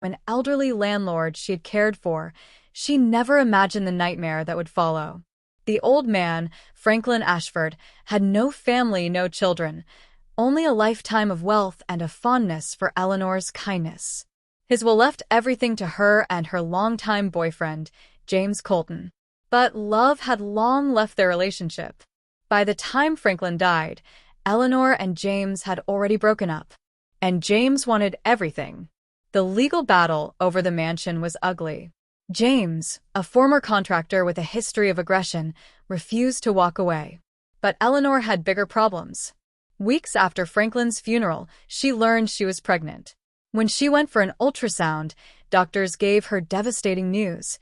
an elderly landlord she had cared for. She never imagined the nightmare that would follow. The old man, Franklin Ashford, had no family, no children, only a lifetime of wealth and a fondness for Eleanor's kindness. His will left everything to her and her longtime boyfriend, James Colton. But love had long left their relationship. By the time Franklin died, Eleanor and James had already broken up, and James wanted everything. The legal battle over the mansion was ugly. James, a former contractor with a history of aggression, refused to walk away. But Eleanor had bigger problems. Weeks after Franklin's funeral, she learned she was pregnant. When she went for an ultrasound, doctors gave her devastating news.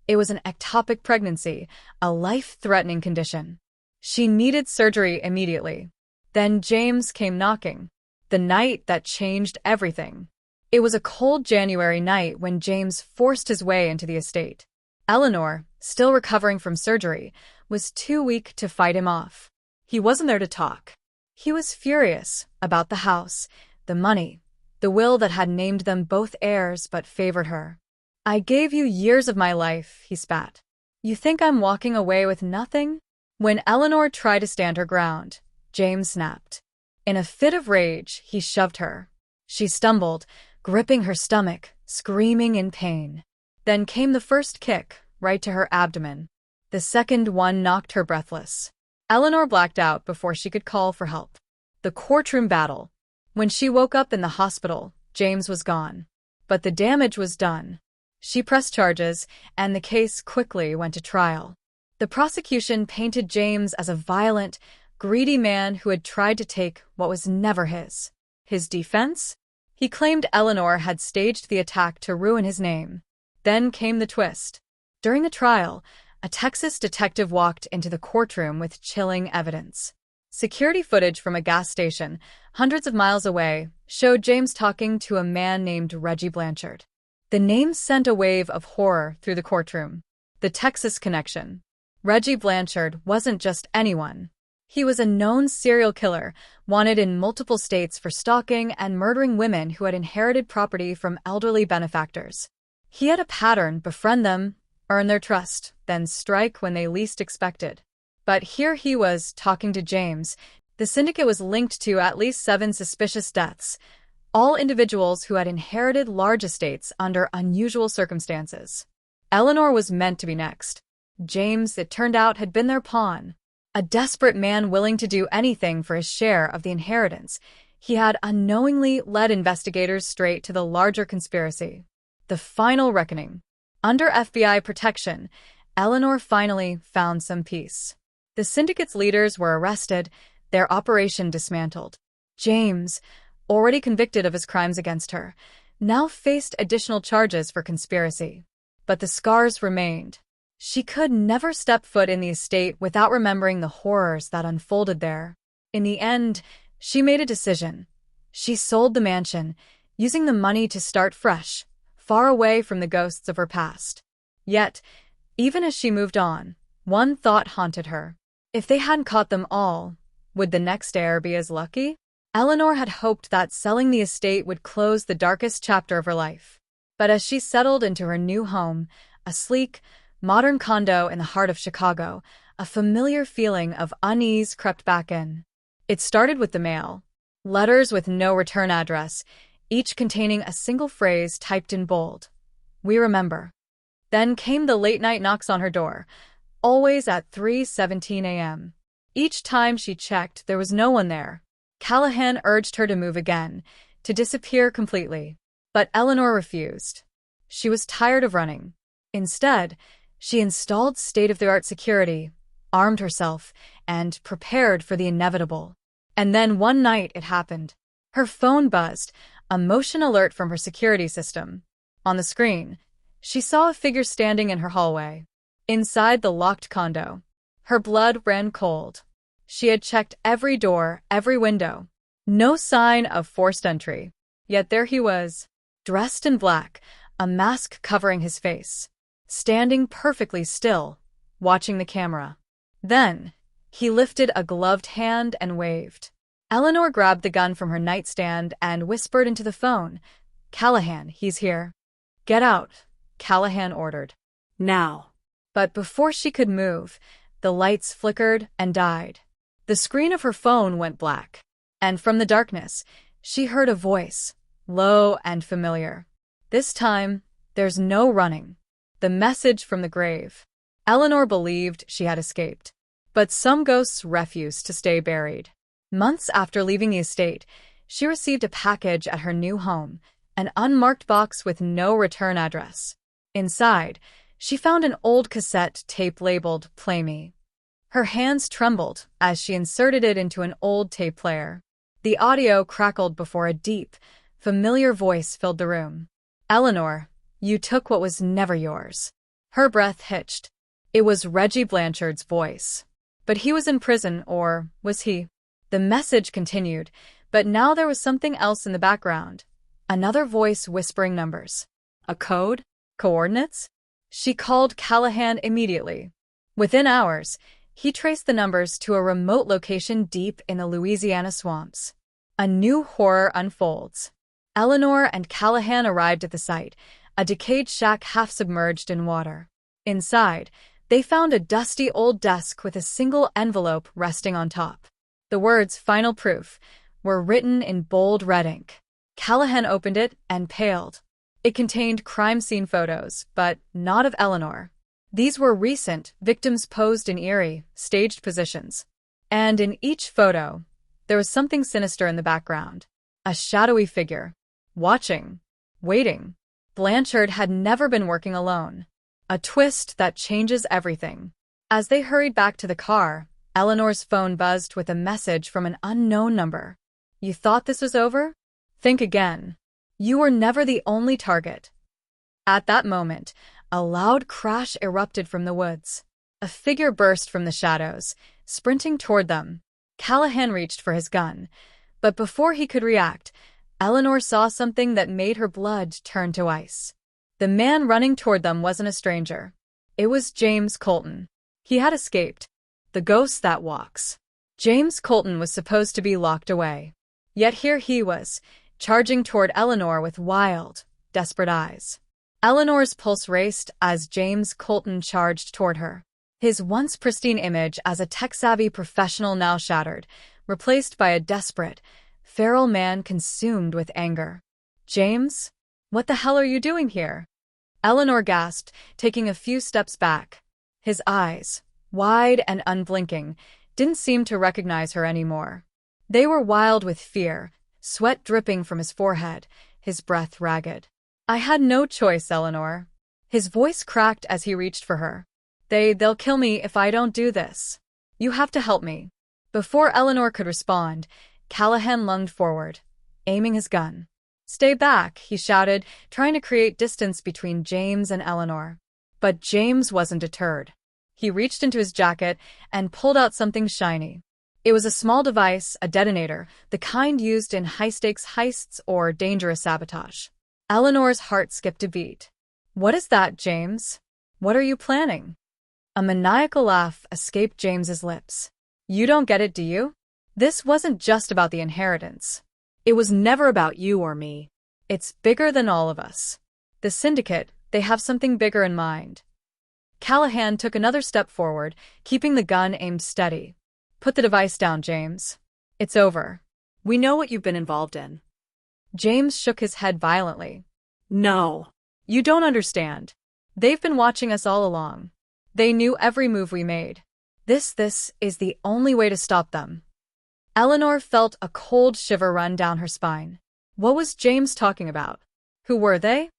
It was an ectopic pregnancy, a life-threatening condition. She needed surgery immediately. Then James came knocking. The night that changed everything. It was a cold January night when James forced his way into the estate. Eleanor, still recovering from surgery, was too weak to fight him off. He wasn't there to talk. He was furious about the house, the money, the will that had named them both heirs but favored her. "I gave you years of my life," he spat. "You think I'm walking away with nothing?" When Eleanor tried to stand her ground, James snapped. In a fit of rage, he shoved her. She stumbled, gripping her stomach, screaming in pain. Then came the first kick, right to her abdomen. The second one knocked her breathless. Eleanor blacked out before she could call for help. The courtroom battle. When she woke up in the hospital, James was gone. But the damage was done. She pressed charges, and the case quickly went to trial. The prosecution painted James as a violent, greedy man who had tried to take what was never his. His defense? He claimed Eleanor had staged the attack to ruin his name. Then came the twist. During the trial, a Texas detective walked into the courtroom with chilling evidence. Security footage from a gas station, hundreds of miles away, showed James talking to a man named Reggie Blanchard. The name sent a wave of horror through the courtroom. The Texas connection. Reggie Blanchard wasn't just anyone. He was a known serial killer, wanted in multiple states for stalking and murdering women who had inherited property from elderly benefactors. He had a pattern: befriend them, earn their trust, then strike when they least expected. But here he was, talking to James. The syndicate was linked to at least 7 suspicious deaths, all individuals who had inherited large estates under unusual circumstances. Eleanor was meant to be next. James, it turned out, had been their pawn. A desperate man willing to do anything for his share of the inheritance, he had unknowingly led investigators straight to the larger conspiracy. The final reckoning. Under FBI protection, Eleanor finally found some peace. The syndicate's leaders were arrested, their operation dismantled. James, already convicted of his crimes against her, now faced additional charges for conspiracy. But the scars remained. She could never step foot in the estate without remembering the horrors that unfolded there. In the end, she made a decision. She sold the mansion, using the money to start fresh, far away from the ghosts of her past. Yet, even as she moved on, one thought haunted her. If they hadn't caught them all, would the next heir be as lucky? Eleanor had hoped that selling the estate would close the darkest chapter of her life. But as she settled into her new home, a sleek, modern condo in the heart of Chicago, a familiar feeling of unease crept back in. It started with the mail. Letters with no return address, each containing a single phrase typed in bold. "We remember." Then came the late-night knocks on her door, always at 3:17 a.m. Each time she checked, there was no one there. Callahan urged her to move again, to disappear completely. But Eleanor refused. She was tired of running. Instead, she installed state-of-the-art security, armed herself, and prepared for the inevitable. And then one night it happened. Her phone buzzed, a motion alert from her security system. On the screen, she saw a figure standing in her hallway. Inside the locked condo, her blood ran cold. She had checked every door, every window. No sign of forced entry. Yet there he was, dressed in black, a mask covering his face, standing perfectly still, watching the camera. Then, he lifted a gloved hand and waved. Eleanor grabbed the gun from her nightstand and whispered into the phone, "Callahan, he's here." "Get out," Callahan ordered. Now. But before she could move, the lights flickered and died. The screen of her phone went black, and from the darkness, she heard a voice, low and familiar. "This time, there's no running." The message from the grave. Eleanor believed she had escaped, but some ghosts refused to stay buried. Months after leaving the estate, she received a package at her new home, an unmarked box with no return address. Inside, she found an old cassette tape labeled "Play Me." Her hands trembled as she inserted it into an old tape player. The audio crackled before a deep, familiar voice filled the room. "Eleanor, you took what was never yours." Her breath hitched. It was Reggie Blanchard's voice. But he was in prison, or was he? The message continued, but now there was something else in the background. Another voice whispering numbers. A code? Coordinates? She called Callahan immediately. Within hours, he traced the numbers to a remote location deep in the Louisiana swamps. A new horror unfolds. Eleanor and Callahan arrived at the site, a decayed shack half submerged in water. Inside, they found a dusty old desk with a single envelope resting on top. The words "Final Proof" were written in bold red ink. Callahan opened it and paled. It contained crime scene photos, but not of Eleanor. These were recent victims posed in eerie, staged positions. And in each photo, there was something sinister in the background. A shadowy figure. Watching. Waiting. Blanchard had never been working alone. A twist that changes everything. As they hurried back to the car, Eleanor's phone buzzed with a message from an unknown number. "You thought this was over? Think again. You were never the only target." At that moment, a loud crash erupted from the woods. A figure burst from the shadows, sprinting toward them. Callahan reached for his gun, but before he could react, Eleanor saw something that made her blood turn to ice. The man running toward them wasn't a stranger. It was James Colton. He had escaped. The ghost that walks. James Colton was supposed to be locked away. Yet here he was, charging toward Eleanor with wild, desperate eyes. Eleanor's pulse raced as James Colton charged toward her. His once pristine image as a tech-savvy professional now shattered, replaced by a desperate, feral man consumed with anger. "James? What the hell are you doing here?" Eleanor gasped, taking a few steps back. His eyes, wide and unblinking, didn't seem to recognize her anymore. They were wild with fear, sweat dripping from his forehead, his breath ragged. "I had no choice, Eleanor." His voice cracked as he reached for her. They'll kill me if I don't do this. You have to help me." Before Eleanor could respond, Callahan lunged forward, aiming his gun. "Stay back," he shouted, trying to create distance between James and Eleanor. But James wasn't deterred. He reached into his jacket and pulled out something shiny. It was a small device, a detonator, the kind used in high-stakes heists or dangerous sabotage. Eleanor's heart skipped a beat. "What is that, James? What are you planning?" A maniacal laugh escaped James's lips. "You don't get it, do you? This wasn't just about the inheritance. It was never about you or me. It's bigger than all of us. The syndicate, they have something bigger in mind." Callahan took another step forward, keeping the gun aimed steady. "Put the device down, James. It's over. We know what you've been involved in." James shook his head violently. "No. You don't understand. They've been watching us all along. They knew every move we made. This is the only way to stop them." Eleanor felt a cold shiver run down her spine. What was James talking about? Who were they?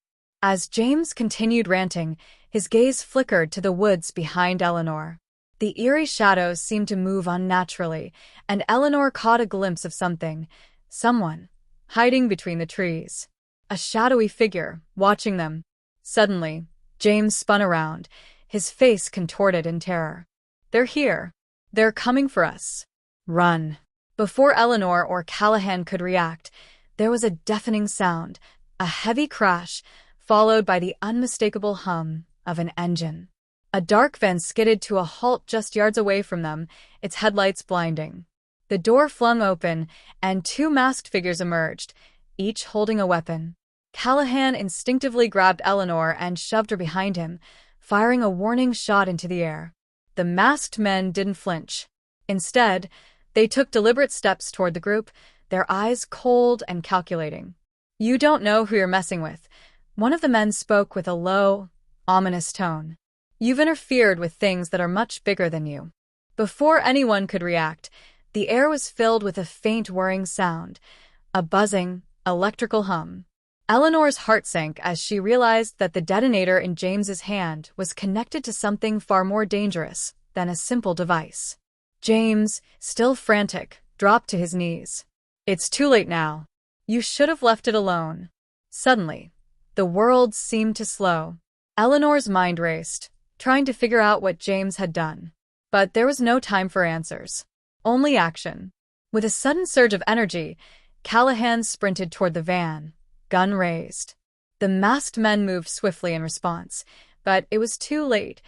As James continued ranting, his gaze flickered to the woods behind Eleanor. The eerie shadows seemed to move unnaturally, and Eleanor caught a glimpse of someone, hiding between the trees. A shadowy figure, watching them. Suddenly, James spun around, his face contorted in terror. "They're here. They're coming for us. Run." Before Eleanor or Callahan could react, there was a deafening sound, a heavy crash, followed by the unmistakable hum of an engine. A dark van skidded to a halt just yards away from them, its headlights blinding. The door flung open, and two masked figures emerged, each holding a weapon. Callahan instinctively grabbed Eleanor and shoved her behind him, firing a warning shot into the air. The masked men didn't flinch. Instead, they took deliberate steps toward the group, their eyes cold and calculating. "You don't know who you're messing with," one of the men spoke with a low, ominous tone. "You've interfered with things that are much bigger than you." Before anyone could react, the air was filled with a faint whirring sound, a buzzing, electrical hum. Eleanor's heart sank as she realized that the detonator in James's hand was connected to something far more dangerous than a simple device. James, still frantic, dropped to his knees. "It's too late now. You should have left it alone." Suddenly, the world seemed to slow. Eleanor's mind raced, trying to figure out what James had done. But there was no time for answers. Only action. With a sudden surge of energy, Callahan sprinted toward the van, gun raised. The masked men moved swiftly in response, but it was too late.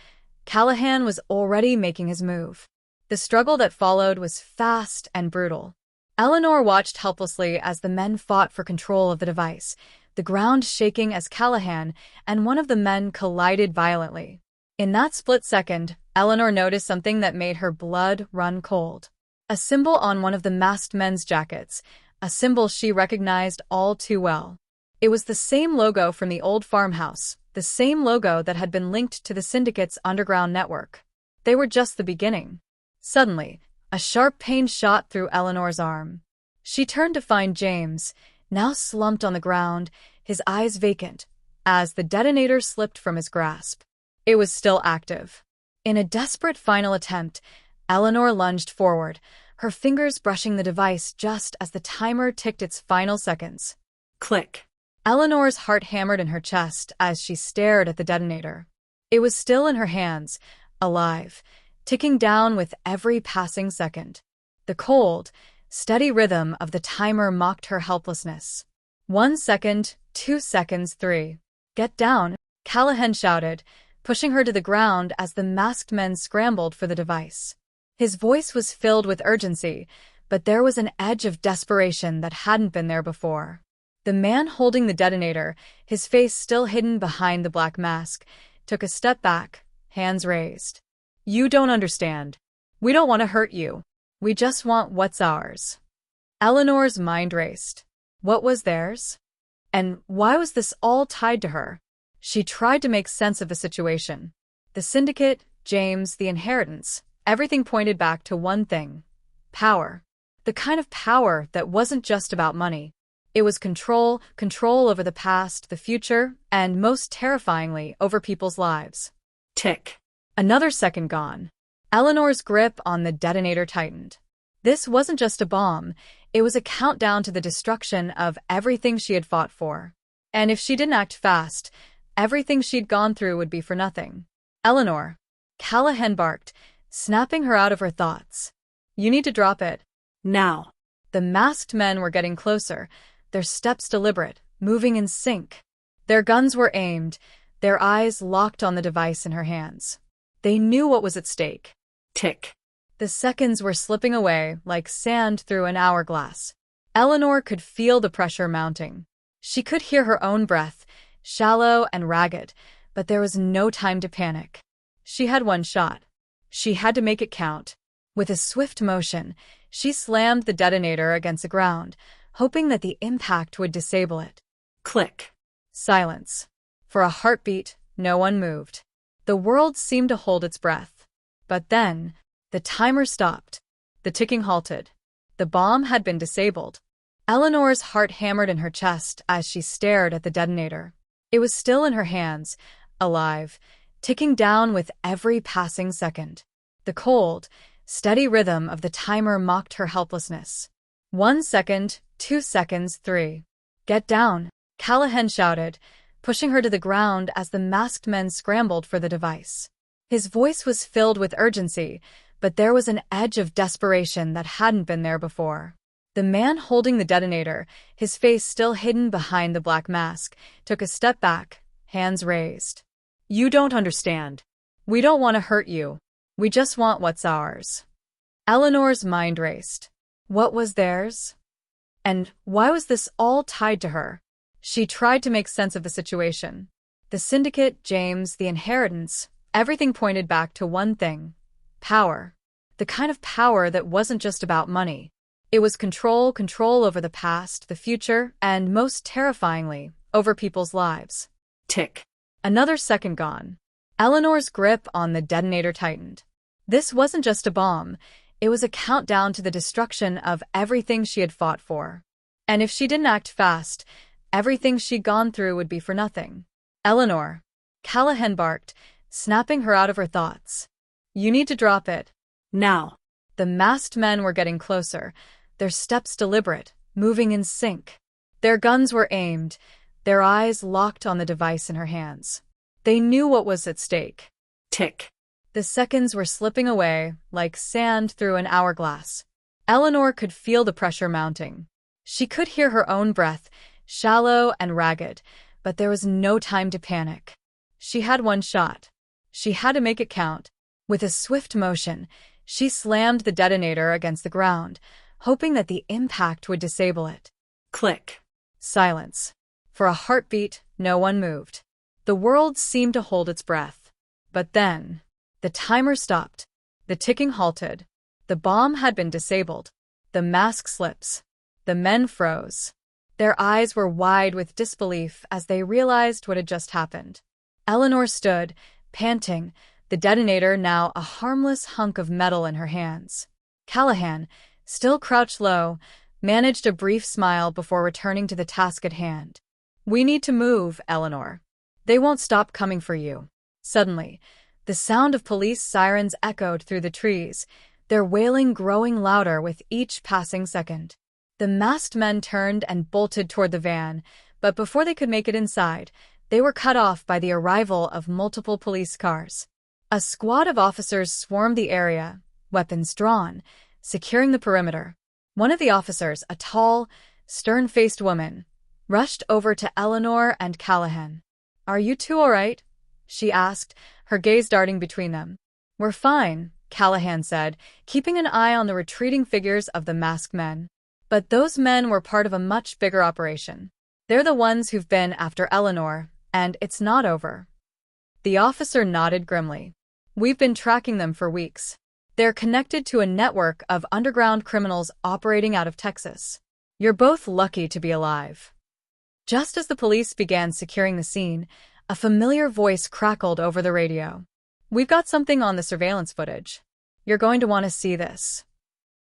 Callahan was already making his move. The struggle that followed was fast and brutal. Eleanor watched helplessly as the men fought for control of the device, the ground shaking as Callahan and one of the men collided violently. In that split second, Eleanor noticed something that made her blood run cold. A symbol on one of the masked men's jackets, a symbol she recognized all too well. It was the same logo from the old farmhouse, the same logo that had been linked to the syndicate's underground network. They were just the beginning. Suddenly, a sharp pain shot through Eleanor's arm. She turned to find James, now slumped on the ground, his eyes vacant, as the detonator slipped from his grasp. It was still active. In a desperate final attempt, Eleanor lunged forward, her fingers brushing the device just as the timer ticked its final seconds. Click. Eleanor's heart hammered in her chest as she stared at the detonator. It was still in her hands, alive, ticking down with every passing second. The cold, steady rhythm of the timer mocked her helplessness. 1 second, 2 seconds, 3. "Get down," Callahan shouted, pushing her to the ground as the masked men scrambled for the device. His voice was filled with urgency, but there was an edge of desperation that hadn't been there before. The man holding the detonator, his face still hidden behind the black mask, took a step back, hands raised. "You don't understand. We don't want to hurt you. We just want what's ours." Eleanor's mind raced. What was theirs? And why was this all tied to her? She tried to make sense of the situation. The syndicate, James, the inheritance, everything pointed back to one thing: power. The kind of power that wasn't just about money. It was control over the past, the future, and most terrifyingly, over people's lives. Tick. Another second gone. Eleanor's grip on the detonator tightened. This wasn't just a bomb, it was a countdown to the destruction of everything she had fought for. And if she didn't act fast, everything she'd gone through would be for nothing. "Eleanor," Callahan barked, snapping her out of her thoughts. "You need to drop it. Now." The masked men were getting closer, their steps deliberate, moving in sync. Their guns were aimed, their eyes locked on the device in her hands. They knew what was at stake. Tick. The seconds were slipping away like sand through an hourglass. Eleanor could feel the pressure mounting. She could hear her own breath, shallow and ragged, but there was no time to panic. She had one shot. She had to make it count. With a swift motion, she slammed the detonator against the ground, hoping that the impact would disable it. Click. Silence. For a heartbeat, no one moved. The world seemed to hold its breath. But then, the timer stopped. The ticking halted. The bomb had been disabled. Eleanor's heart hammered in her chest as she stared at the detonator. It was still in her hands, alive, ticking down with every passing second. The cold, steady rhythm of the timer mocked her helplessness. 1 second, 2 seconds, 3. "Get down," Callahan shouted, pushing her to the ground as the masked men scrambled for the device. His voice was filled with urgency, but there was an edge of desperation that hadn't been there before. The man holding the detonator, his face still hidden behind the black mask, took a step back, hands raised. "You don't understand. We don't want to hurt you. We just want what's ours." Eleanor's mind raced. What was theirs? And why was this all tied to her? She tried to make sense of the situation. The syndicate, James, the inheritance, everything pointed back to one thing: power. The kind of power that wasn't just about money. It was control over the past, the future, and most terrifyingly, over people's lives. Tick. Another second gone. Eleanor's grip on the detonator tightened. This wasn't just a bomb. It was a countdown to the destruction of everything she had fought for. And if she didn't act fast, everything she'd gone through would be for nothing. Eleanor, Callahan barked, snapping her out of her thoughts. You need to drop it. Now. The masked men were getting closer, their steps deliberate, moving in sync. Their guns were aimed, their eyes locked on the device in her hands. They knew what was at stake. Tick. The seconds were slipping away, like sand through an hourglass. Eleanor could feel the pressure mounting. She could hear her own breath, shallow and ragged, but there was no time to panic. She had one shot. She had to make it count. With a swift motion, she slammed the detonator against the ground, hoping that the impact would disable it. Click. Silence. For a heartbeat, no one moved. The world seemed to hold its breath. But then, the timer stopped. The ticking halted. The bomb had been disabled. The mask slips. The men froze. Their eyes were wide with disbelief as they realized what had just happened. Eleanor stood, panting, the detonator now a harmless hunk of metal in her hands. Callahan, still crouched low, managed a brief smile before returning to the task at hand. We need to move, Eleanor. They won't stop coming for you. Suddenly, the sound of police sirens echoed through the trees, their wailing growing louder with each passing second. The masked men turned and bolted toward the van, but before they could make it inside, they were cut off by the arrival of multiple police cars. A squad of officers swarmed the area, weapons drawn, securing the perimeter. One of the officers, a tall, stern-faced woman, rushed over to Eleanor and Callahan. Are you two all right? She asked, her gaze darting between them. We're fine, Callahan said, keeping an eye on the retreating figures of the masked men. But those men were part of a much bigger operation. They're the ones who've been after Eleanor, and it's not over. The officer nodded grimly. We've been tracking them for weeks. They're connected to a network of underground criminals operating out of Texas. You're both lucky to be alive. Just as the police began securing the scene, a familiar voice crackled over the radio. We've got something on the surveillance footage. You're going to want to see this.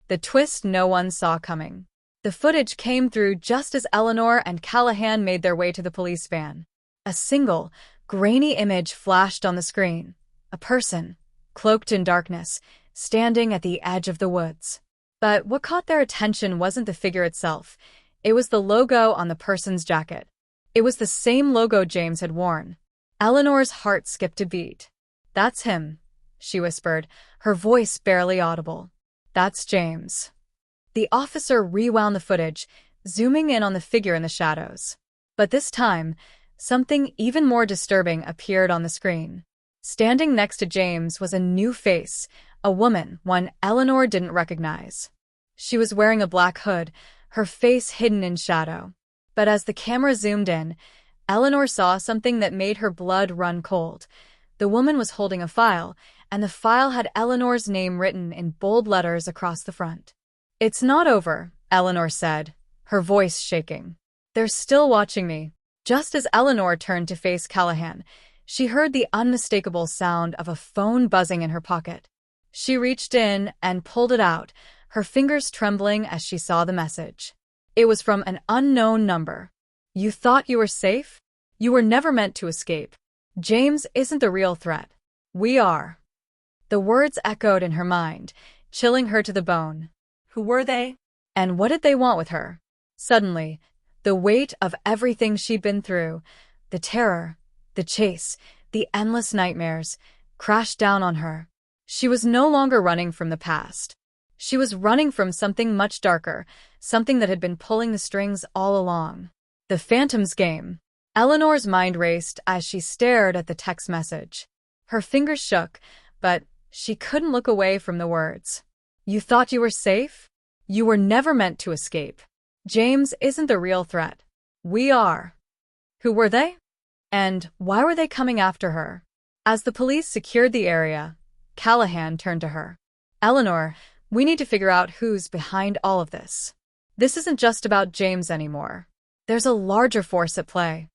The twist no one saw coming. The footage came through just as Eleanor and Callahan made their way to the police van. A single, grainy image flashed on the screen. A person, cloaked in darkness, standing at the edge of the woods. But what caught their attention wasn't the figure itself. It was the logo on the person's jacket. It was the same logo James had worn. Eleanor's heart skipped a beat. That's him, she whispered, her voice barely audible. That's James. The officer rewound the footage, zooming in on the figure in the shadows. But this time, something even more disturbing appeared on the screen. Standing next to James was a new face, a woman, one Eleanor didn't recognize. She was wearing a black hood, her face hidden in shadow. But as the camera zoomed in, Eleanor saw something that made her blood run cold. The woman was holding a file, and the file had Eleanor's name written in bold letters across the front. It's not over, Eleanor said, her voice shaking. They're still watching me. Just as Eleanor turned to face Callahan, she heard the unmistakable sound of a phone buzzing in her pocket. She reached in and pulled it out, her fingers trembling as she saw the message. It was from an unknown number. You thought you were safe? You were never meant to escape. James isn't the real threat. We are. The words echoed in her mind, chilling her to the bone. Who were they? And what did they want with her? Suddenly, the weight of everything she'd been through, the terror, the chase, the endless nightmares, crashed down on her. She was no longer running from the past. She was running from something much darker, something that had been pulling the strings all along. The Phantom's game. Eleanor's mind raced as she stared at the text message. Her fingers shook, but she couldn't look away from the words. You thought you were safe? You were never meant to escape. James isn't the real threat. We are. Who were they? And why were they coming after her? As the police secured the area, Callahan turned to her. Eleanor, we need to figure out who's behind all of this. This isn't just about James anymore. There's a larger force at play.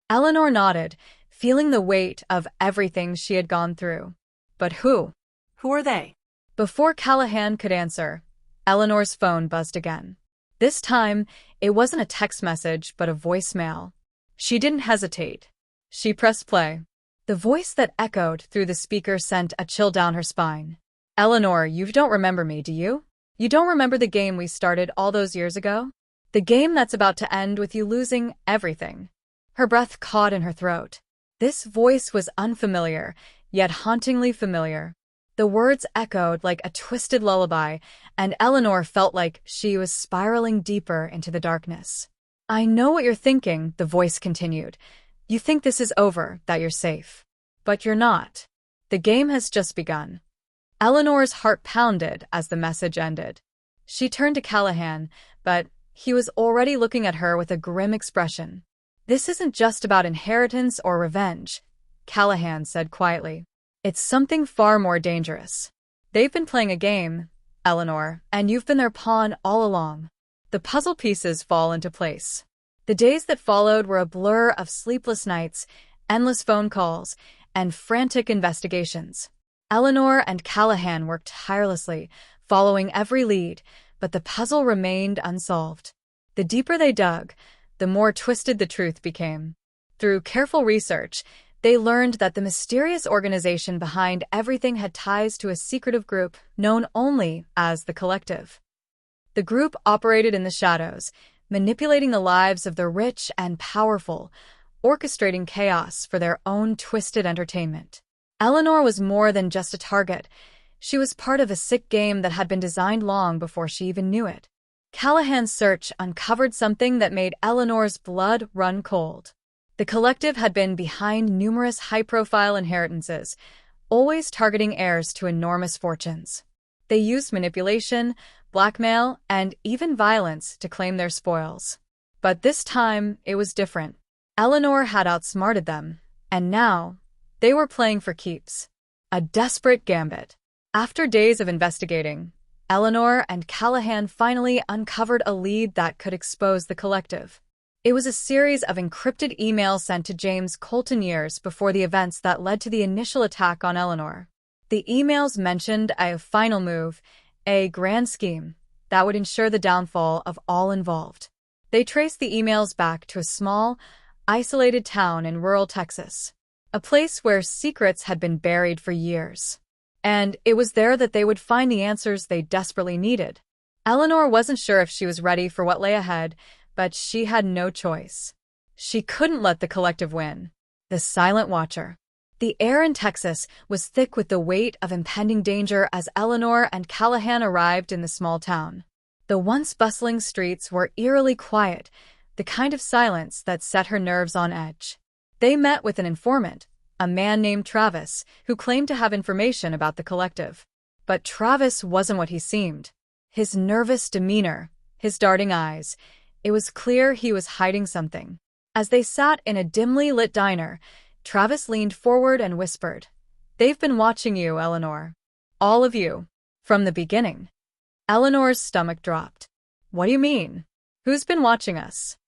Eleanor nodded, feeling the weight of everything she had gone through. But who? Who are they? Before Callahan could answer, Eleanor's phone buzzed again. This time, it wasn't a text message but a voicemail. She didn't hesitate. She pressed play. The voice that echoed through the speaker sent a chill down her spine. Eleanor, you don't remember me, do you? You don't remember the game we started all those years ago? The game that's about to end with you losing everything. Her breath caught in her throat. This voice was unfamiliar, yet hauntingly familiar. The words echoed like a twisted lullaby, and Eleanor felt like she was spiraling deeper into the darkness. I know what you're thinking, the voice continued. You think this is over, that you're safe. But you're not. The game has just begun. Eleanor's heart pounded as the message ended. She turned to Callahan, but he was already looking at her with a grim expression. This isn't just about inheritance or revenge, Callahan said quietly. It's something far more dangerous. They've been playing a game, Eleanor, and you've been their pawn all along. The puzzle pieces fall into place. The days that followed were a blur of sleepless nights, endless phone calls, and frantic investigations. Eleanor and Callahan worked tirelessly, following every lead, but the puzzle remained unsolved. The deeper they dug, the more twisted the truth became. Through careful research, they learned that the mysterious organization behind everything had ties to a secretive group known only as the Collective. The group operated in the shadows, manipulating the lives of the rich and powerful, orchestrating chaos for their own twisted entertainment. Eleanor was more than just a target. She was part of a sick game that had been designed long before she even knew it. Callahan's search uncovered something that made Eleanor's blood run cold. The Collective had been behind numerous high-profile inheritances, always targeting heirs to enormous fortunes. They used manipulation, blackmail, and even violence to claim their spoils. But this time, it was different. Eleanor had outsmarted them, and now, they were playing for keeps. A desperate gambit. After days of investigating, Eleanor and Callahan finally uncovered a lead that could expose the Collective. It was a series of encrypted emails sent to James Colton years before the events that led to the initial attack on Eleanor. The emails mentioned a final move, a grand scheme, that would ensure the downfall of all involved. They traced the emails back to a small, isolated town in rural Texas, a place where secrets had been buried for years. And it was there that they would find the answers they desperately needed. Eleanor wasn't sure if she was ready for what lay ahead, but she had no choice. She couldn't let the Collective win. The Silent Watcher. The air in Texas was thick with the weight of impending danger as Eleanor and Callahan arrived in the small town. The once bustling streets were eerily quiet, the kind of silence that set her nerves on edge. They met with an informant, a man named Travis, who claimed to have information about the Collective. But Travis wasn't what he seemed. His nervous demeanor, his darting eyes, it was clear he was hiding something. As they sat in a dimly lit diner, Travis leaned forward and whispered, "They've been watching you, Eleanor. All of you. From the beginning." Eleanor's stomach dropped. "What do you mean? Who's been watching us?"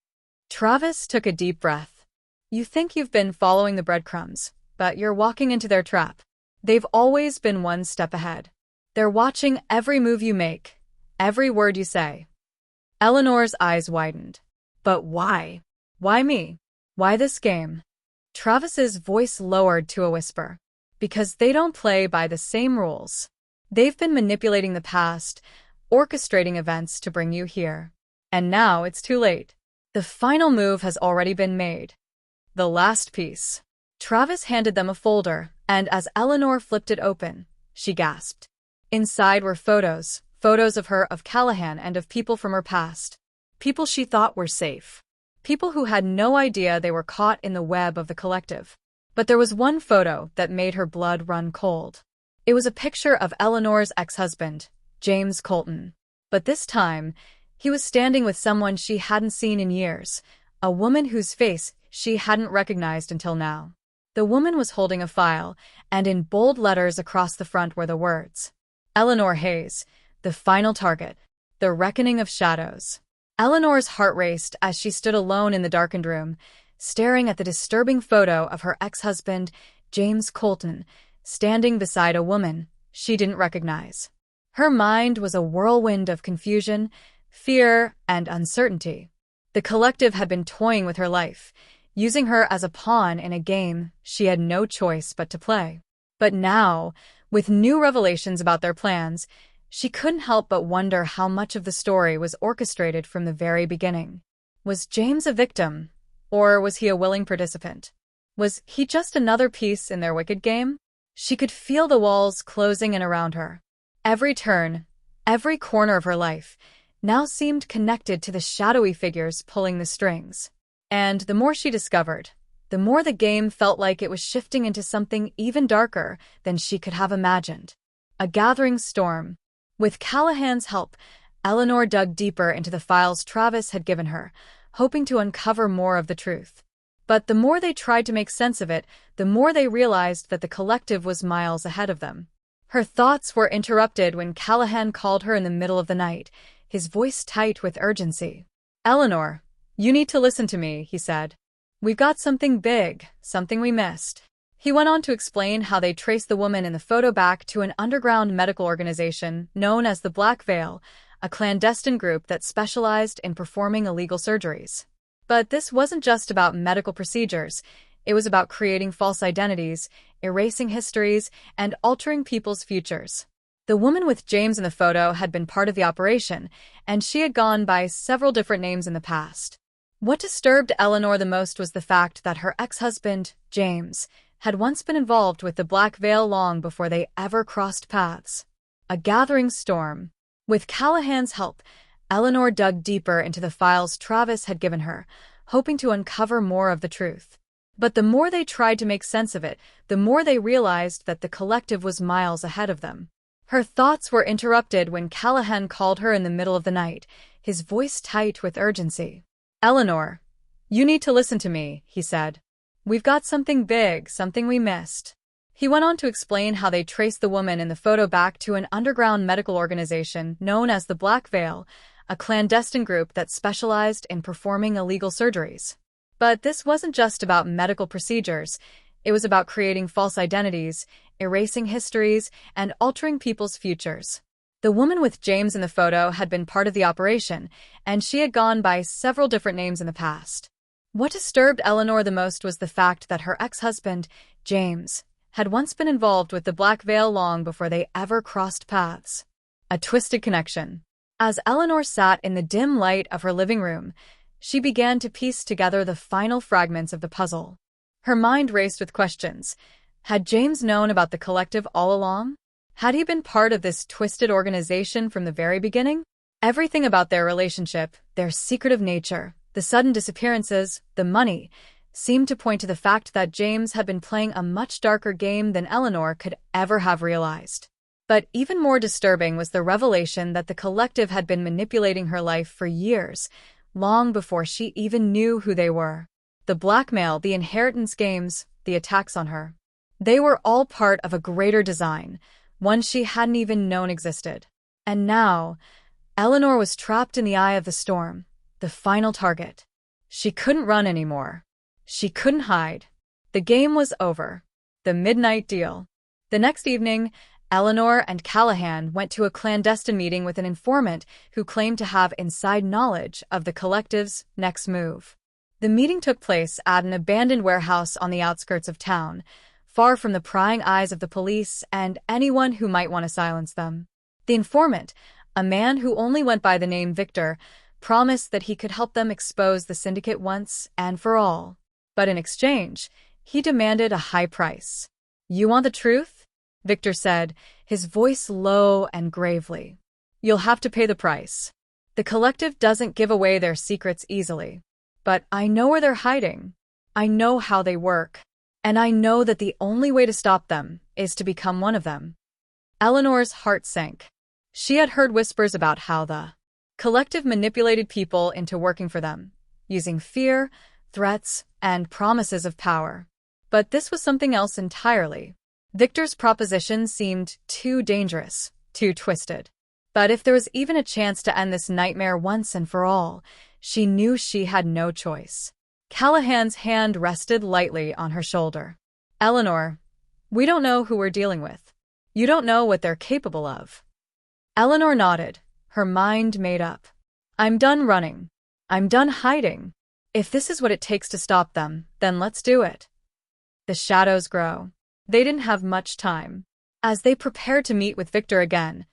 Travis took a deep breath. "You think you've been following the breadcrumbs, but you're walking into their trap. They've always been one step ahead. They're watching every move you make, every word you say." Eleanor's eyes widened. "But why? Why me? Why this game?" Travis's voice lowered to a whisper. "Because they don't play by the same rules. They've been manipulating the past, orchestrating events to bring you here. And now it's too late. The final move has already been made. The last piece." Travis handed them a folder, and as Eleanor flipped it open, she gasped. Inside were photos of her, of Callahan, and of people from her past. People she thought were safe. People who had no idea they were caught in the web of the Collective. But there was one photo that made her blood run cold. It was a picture of Eleanor's ex-husband, James Colton. But this time, he was standing with someone she hadn't seen in years, a woman whose face she hadn't recognized until now. The woman was holding a file, and in bold letters across the front were the words, Eleanor Hayes, the final target, the reckoning of shadows. Eleanor's heart raced as she stood alone in the darkened room, staring at the disturbing photo of her ex-husband, James Colton, standing beside a woman she didn't recognize. Her mind was a whirlwind of confusion, fear, and uncertainty. The collective had been toying with her life, using her as a pawn in a game she had no choice but to play. But now, with new revelations about their plans, she couldn't help but wonder how much of the story was orchestrated from the very beginning. Was James a victim, or was he a willing participant? Was he just another piece in their wicked game? She could feel the walls closing in around her. Every turn, every corner of her life, now seemed connected to the shadowy figures pulling the strings. And the more she discovered, the more the game felt like it was shifting into something even darker than she could have imagined. A gathering storm. With Callahan's help, Eleanor dug deeper into the files Travis had given her, hoping to uncover more of the truth. But the more they tried to make sense of it, the more they realized that the collective was miles ahead of them. Her thoughts were interrupted when Callahan called her in the middle of the night, his voice tight with urgency. Eleanor, you need to listen to me, he said. We've got something big, something we missed. He went on to explain how they traced the woman in the photo back to an underground medical organization known as the Black Veil, a clandestine group that specialized in performing illegal surgeries. But this wasn't just about medical procedures. It was about creating false identities, erasing histories, and altering people's futures. The woman with James in the photo had been part of the operation, and she had gone by several different names in the past. What disturbed Eleanor the most was the fact that her ex-husband, James, had once been involved with the Black Veil long before they ever crossed paths. A gathering storm. With Callahan's help, Eleanor dug deeper into the files Travis had given her, hoping to uncover more of the truth. But the more they tried to make sense of it, the more they realized that the collective was miles ahead of them. Her thoughts were interrupted when Callahan called her in the middle of the night, his voice tight with urgency. Eleanor, you need to listen to me, he said. We've got something big, something we missed. He went on to explain how they traced the woman in the photo back to an underground medical organization known as the Black Veil, a clandestine group that specialized in performing illegal surgeries. But this wasn't just about medical procedures. It was about creating false identities, erasing histories, and altering people's futures. The woman with James in the photo had been part of the operation, and she had gone by several different names in the past. What disturbed Eleanor the most was the fact that her ex-husband, James, had once been involved with the Black Veil long before they ever crossed paths. A twisted connection. As Eleanor sat in the dim light of her living room, she began to piece together the final fragments of the puzzle. Her mind raced with questions. Had James known about the collective all along? Had he been part of this twisted organization from the very beginning? Everything about their relationship, their secretive nature, the sudden disappearances, the money, seemed to point to the fact that James had been playing a much darker game than Eleanor could ever have realized. But even more disturbing was the revelation that the collective had been manipulating her life for years, long before she even knew who they were. The blackmail, the inheritance games, the attacks on her. They were all part of a greater design, one she hadn't even known existed. And now, Eleanor was trapped in the eye of the storm, the final target. She couldn't run anymore. She couldn't hide. The game was over. The midnight deal. The next evening, Eleanor and Callahan went to a clandestine meeting with an informant who claimed to have inside knowledge of the collective's next move. The meeting took place at an abandoned warehouse on the outskirts of town, far from the prying eyes of the police and anyone who might want to silence them. The informant, a man who only went by the name Victor, promised that he could help them expose the syndicate once and for all. But in exchange, he demanded a high price. "You want the truth?" Victor said, his voice low and gravely. "You'll have to pay the price. The collective doesn't give away their secrets easily. But I know where they're hiding. I know how they work. And I know that the only way to stop them is to become one of them." Eleanor's heart sank. She had heard whispers about how the collective manipulated people into working for them, using fear, threats, and promises of power. But this was something else entirely. Victor's proposition seemed too dangerous, too twisted. But if there was even a chance to end this nightmare once and for all, she knew she had no choice. Callahan's hand rested lightly on her shoulder. Eleanor, we don't know who we're dealing with. You don't know what they're capable of. Eleanor nodded, her mind made up. I'm done running. I'm done hiding. If this is what it takes to stop them, then let's do it. The shadows grow. They didn't have much time. As they prepared to meet with Victor again,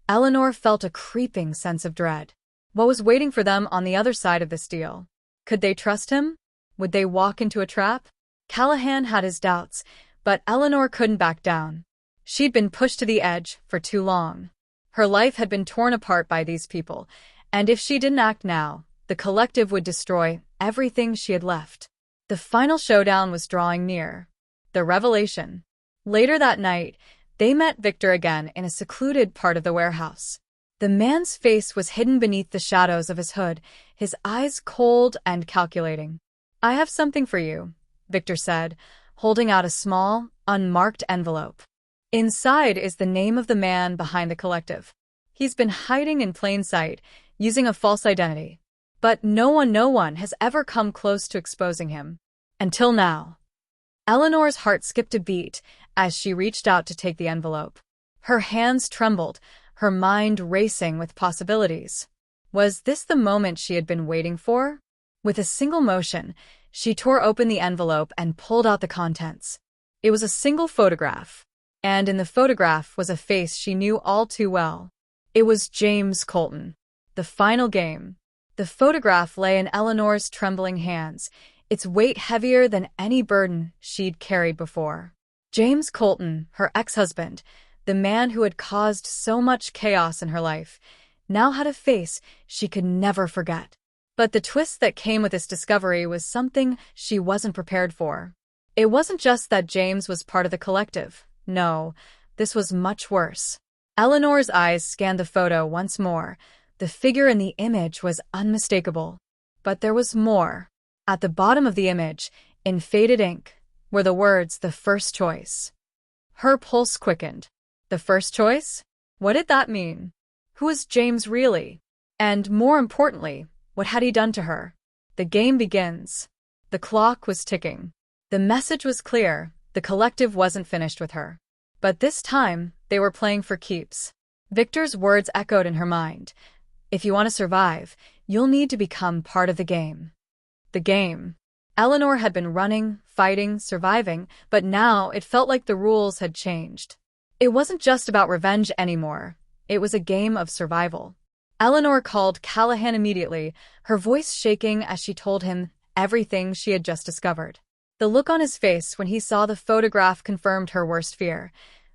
Eleanor felt a creeping sense of dread. What was waiting for them on the other side of this deal? Could they trust him? Would they walk into a trap? Callahan had his doubts, but Eleanor couldn't back down. She'd been pushed to the edge for too long. Her life had been torn apart by these people, and if she didn't act now, the collective would destroy everything she had left. The final showdown was drawing near. The revelation. Later that night, they met Victor again in a secluded part of the warehouse. The man's face was hidden beneath the shadows of his hood, his eyes cold and calculating. I have something for you, Victor said, holding out a small, unmarked envelope. Inside is the name of the man behind the collective. He's been hiding in plain sight, using a false identity. But no one has ever come close to exposing him. Until now. Eleanor's heart skipped a beat as she reached out to take the envelope. Her hands trembled, her mind racing with possibilities. Was this the moment she had been waiting for? With a single motion, she tore open the envelope and pulled out the contents. It was a single photograph, and in the photograph was a face she knew all too well. It was James Colton. The final game. The photograph lay in Eleanor's trembling hands, its weight heavier than any burden she'd carried before. James Colton, her ex-husband, the man who had caused so much chaos in her life, now had a face she could never forget. But the twist that came with this discovery was something she wasn't prepared for. It wasn't just that James was part of the collective. No, this was much worse. Eleanor's eyes scanned the photo once more. The figure in the image was unmistakable. But there was more. At the bottom of the image, in faded ink, were the words, "The first choice." Her pulse quickened. The first choice? What did that mean? Who was James really? And more importantly, what had he done to her? The game begins. The clock was ticking. The message was clear. The collective wasn't finished with her. But this time, they were playing for keeps. Victor's words echoed in her mind. If you want to survive, you'll need to become part of the game. The game. Eleanor had been running, fighting, surviving, but now it felt like the rules had changed. It wasn't just about revenge anymore. It was a game of survival. Eleanor called Callahan immediately, her voice shaking as she told him everything she had just discovered. The look on his face when he saw the photograph confirmed her worst fear.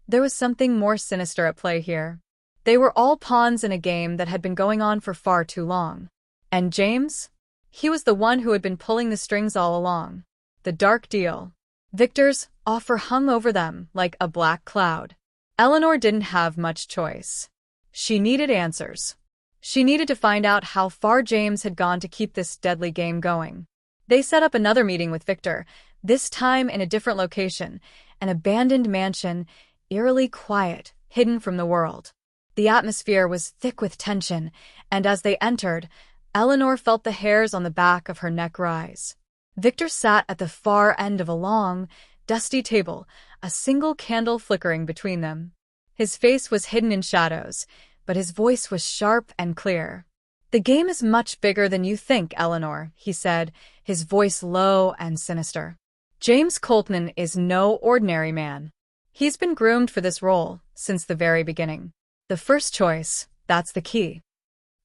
There was something more sinister at play here. They were all pawns in a game that had been going on for far too long. And James? He was the one who had been pulling the strings all along. The dark deal. Victor's offer hung over them like a black cloud. Eleanor didn't have much choice. She needed answers. She needed to find out how far James had gone to keep this deadly game going. They set up another meeting with Victor, this time in a different location, an abandoned mansion, eerily quiet, hidden from the world. The atmosphere was thick with tension, and as they entered, Eleanor felt the hairs on the back of her neck rise. Victor sat at the far end of a long, dusty table, a single candle flickering between them. His face was hidden in shadows, but his voice was sharp and clear. "The game is much bigger than you think, Eleanor," he said, his voice low and sinister. "James Colton is no ordinary man. He's been groomed for this role since the very beginning. The first choice, that's the key."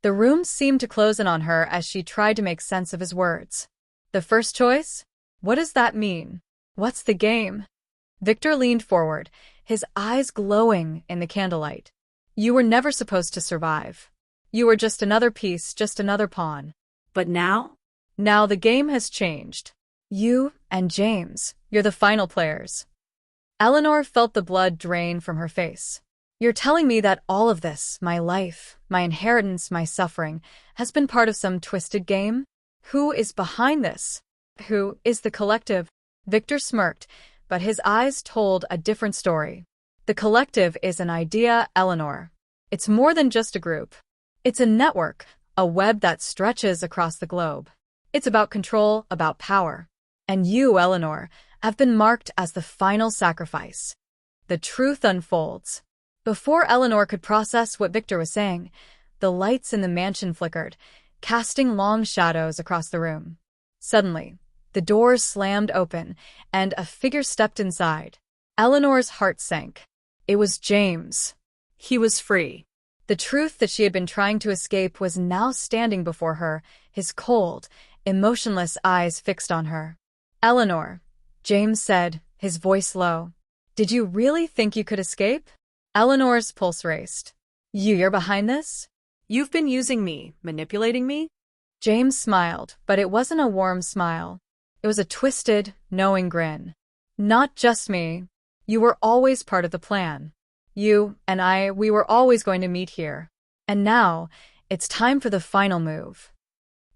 The room seemed to close in on her as she tried to make sense of his words. The first choice? What does that mean? What's the game? Victor leaned forward, his eyes glowing in the candlelight. "You were never supposed to survive. You were just another piece, just another pawn. But now? Now the game has changed. You and James, you're the final players." Eleanor felt the blood drain from her face. "You're telling me that all of this, my life, my inheritance, my suffering, has been part of some twisted game? Who is behind this?" Who is the collective? Victor smirked, but his eyes told a different story. The collective is an idea, Eleanor. It's more than just a group. It's a network, a web that stretches across the globe. It's about control, about power. And you, Eleanor, have been marked as the final sacrifice. The truth unfolds. Before Eleanor could process what Victor was saying, the lights in the mansion flickered, casting long shadows across the room. Suddenly, the doors slammed open, and a figure stepped inside. Eleanor's heart sank. It was James. He was free. The truth that she had been trying to escape was now standing before her, his cold, emotionless eyes fixed on her. Eleanor, James said, his voice low. Did you really think you could escape? Eleanor's pulse raced. You're behind this? You've been using me, manipulating me? James smiled, but it wasn't a warm smile. It was a twisted, knowing grin. Not just me. You were always part of the plan. You and I, we were always going to meet here. And now, it's time for the final move.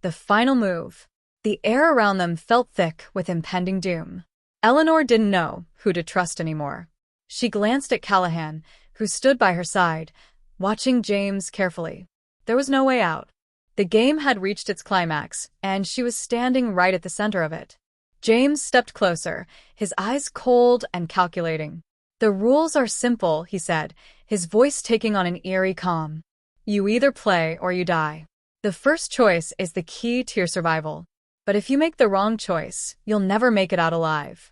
The final move. The air around them felt thick with impending doom. Eleanor didn't know who to trust anymore. She glanced at Callahan, who stood by her side, watching James carefully. There was no way out. The game had reached its climax, and she was standing right at the center of it. James stepped closer, his eyes cold and calculating. The rules are simple, he said, his voice taking on an eerie calm. You either play or you die. The first choice is the key to your survival. But if you make the wrong choice, you'll never make it out alive.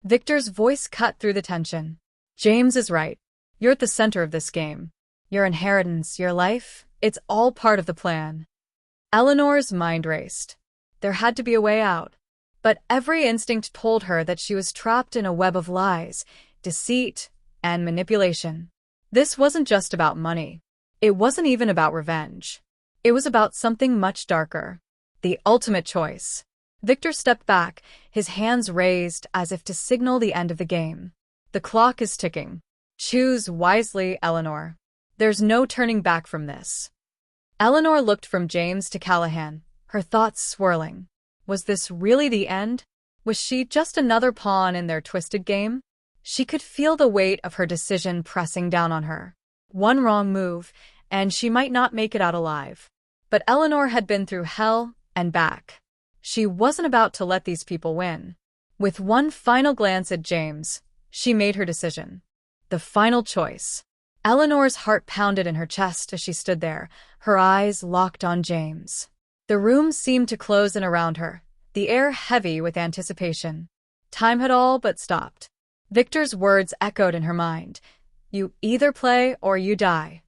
Victor's voice cut through the tension. James is right. You're at the center of this game. Your inheritance, your life, it's all part of the plan. Eleanor's mind raced. There had to be a way out. But every instinct told her that she was trapped in a web of lies, deceit, and manipulation. This wasn't just about money. It wasn't even about revenge. It was about something much darker. The ultimate choice. Victor stepped back, his hands raised as if to signal the end of the game. The clock is ticking. Choose wisely, Eleanor. There's no turning back from this. Eleanor looked from James to Callahan, her thoughts swirling. Was this really the end? Was she just another pawn in their twisted game? She could feel the weight of her decision pressing down on her. One wrong move, and she might not make it out alive. But Eleanor had been through hell and back. She wasn't about to let these people win. With one final glance at James, she made her decision. The final choice. Eleanor's heart pounded in her chest as she stood there, her eyes locked on James. The room seemed to close in around her, the air heavy with anticipation. Time had all but stopped. Victor's words echoed in her mind. You either play or you die.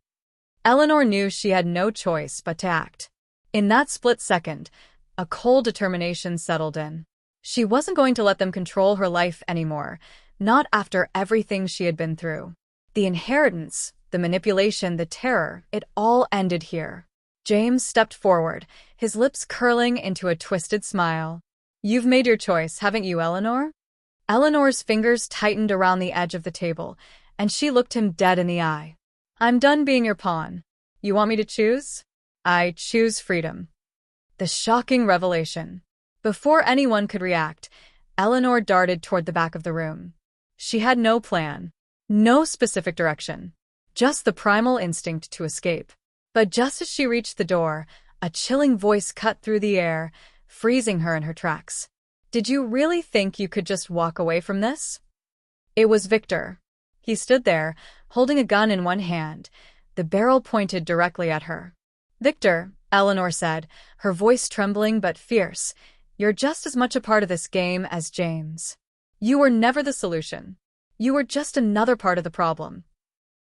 Eleanor knew she had no choice but to act. In that split second, a cold determination settled in. She wasn't going to let them control her life anymore, not after everything she had been through. The inheritance, the manipulation, the terror, it all ended here. James stepped forward, his lips curling into a twisted smile. You've made your choice, haven't you, Eleanor? Eleanor's fingers tightened around the edge of the table, and she looked him dead in the eye. I'm done being your pawn. You want me to choose? I choose freedom. The shocking revelation. Before anyone could react, Eleanor darted toward the back of the room. She had no plan, no specific direction, just the primal instinct to escape. But just as she reached the door, a chilling voice cut through the air, freezing her in her tracks. Did you really think you could just walk away from this? It was Victor. He stood there, holding a gun in one hand, the barrel pointed directly at her. Victor, Eleanor said, her voice trembling but fierce, you're just as much a part of this game as James. You were never the solution. You were just another part of the problem.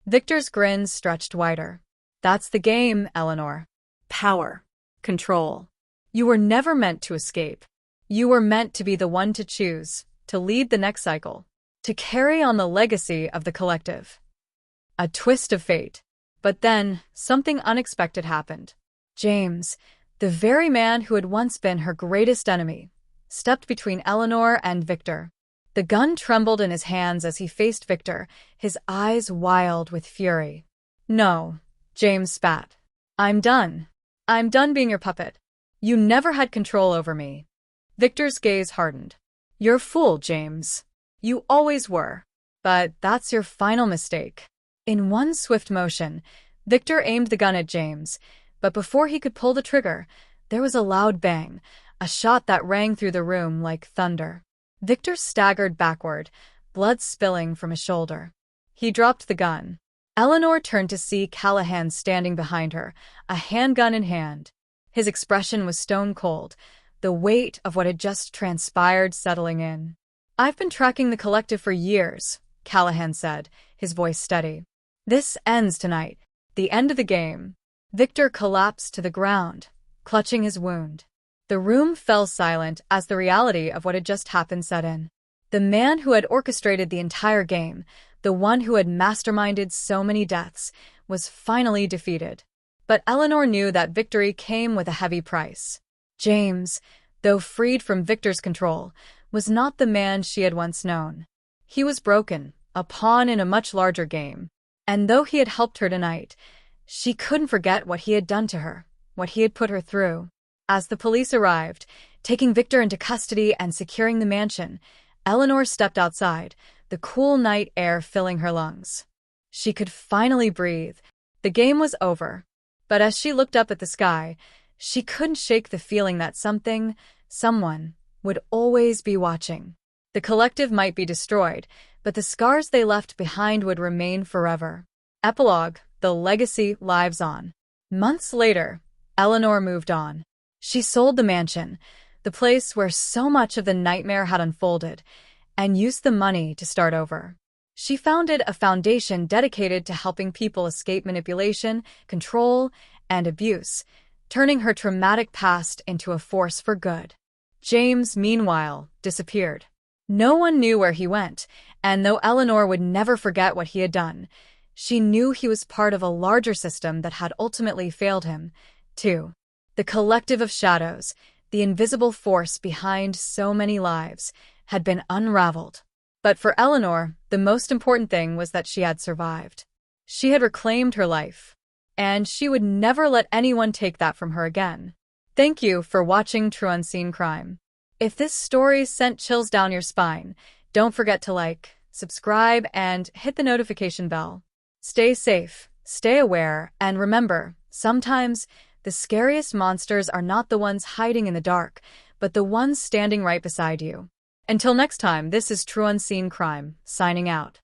Victor's grin stretched wider. That's the game, Eleanor. Power. Control. You were never meant to escape. You were meant to be the one to choose, to lead the next cycle, to carry on the legacy of the collective. A twist of fate. But then, something unexpected happened. James, the very man who had once been her greatest enemy, stepped between Eleanor and Victor. The gun trembled in his hands as he faced Victor, his eyes wild with fury. No, James spat. I'm done. I'm done being your puppet. You never had control over me. Victor's gaze hardened. You're a fool, James. You always were. But that's your final mistake. In one swift motion, Victor aimed the gun at James, but before he could pull the trigger, there was a loud bang, a shot that rang through the room like thunder. Victor staggered backward, blood spilling from his shoulder. He dropped the gun. Eleanor turned to see Callahan standing behind her, a handgun in hand. His expression was stone cold, the weight of what had just transpired settling in. I've been tracking the collective for years, Callahan said, his voice steady. This ends tonight, the end of the game. Victor collapsed to the ground, clutching his wound. The room fell silent as the reality of what had just happened set in. The man who had orchestrated the entire game, the one who had masterminded so many deaths, was finally defeated. But Eleanor knew that victory came with a heavy price. James, though freed from Victor's control, was not the man she had once known. He was broken, a pawn in a much larger game. And though he had helped her tonight, she couldn't forget what he had done to her, what he had put her through. As the police arrived, taking Victor into custody and securing the mansion, Eleanor stepped outside, the cool night air filling her lungs. She could finally breathe. The game was over. But as she looked up at the sky, she couldn't shake the feeling that someone, would always be watching. The collective might be destroyed, but the scars they left behind would remain forever. Epilogue: The legacy lives on. Months later, Eleanor moved on. She sold the mansion, the place where so much of the nightmare had unfolded, and used the money to start over. She founded a foundation dedicated to helping people escape manipulation, control, and abuse, turning her traumatic past into a force for good. James, meanwhile, disappeared. No one knew where he went, and though Eleanor would never forget what he had done, she knew he was part of a larger system that had ultimately failed him, too. The collective of shadows, the invisible force behind so many lives, had been unraveled. But for Eleanor, the most important thing was that she had survived. She had reclaimed her life, and she would never let anyone take that from her again. Thank you for watching True Unseen Crime. If this story sent chills down your spine, don't forget to like, subscribe, and hit the notification bell. Stay safe, stay aware, and remember, sometimes the scariest monsters are not the ones hiding in the dark, but the ones standing right beside you. Until next time, this is True Unseen Crime, signing out.